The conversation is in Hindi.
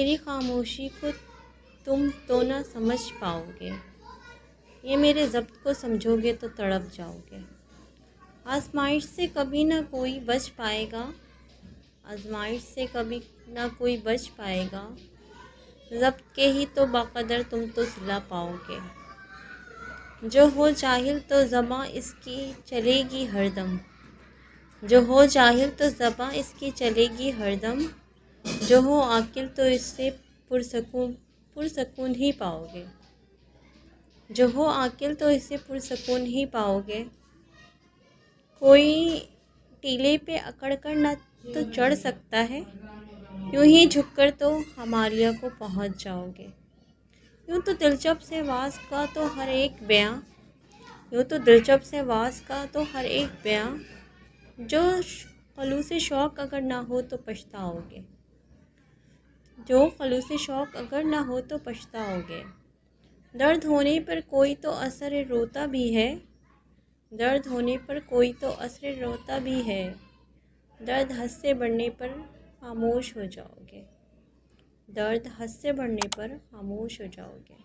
मेरी खामोशी को तुम तो ना समझ पाओगे, ये मेरे ज़ब्त को समझोगे तो तड़प जाओगे। आज़माइश से कभी ना कोई बच पाएगा, आज़माइश से कभी ना कोई बच पाएगा, ज़ब्त के ही तो बाक़दर तुम तो सिला पाओगे। जो हो जाहिल तो ज़बां इसकी चलेगी हरदम, जो हो जाहिल तो ज़बां इसकी चलेगी हरदम, जो हो आकिल तो इससे पुरसकून ही पाओगे। जो हो आकिल तो इससे पुरसकून ही पाओगे। कोई टीले पे अकड़ कर ना तो चढ़ सकता है, यूं ही झुककर तो हिमालय को पहुंच जाओगे। यूं तो दिलचस्प से वास का तो हर एक बयां, यूं तो दिलचस्प से वास का तो हर एक बयां, जो खलूस शौक़ अगर ना हो तो पछताओगे। जो खलूस शौक़ अगर ना हो तो पछताओगे। दर्द होने पर कोई तो असर रोता भी है, दर्द होने पर कोई तो असर रोता भी है, दर्द हद से बढ़ने पर खामोश हो जाओगे, दर्द हद से बढ़ने पर खामोश हो जाओगे।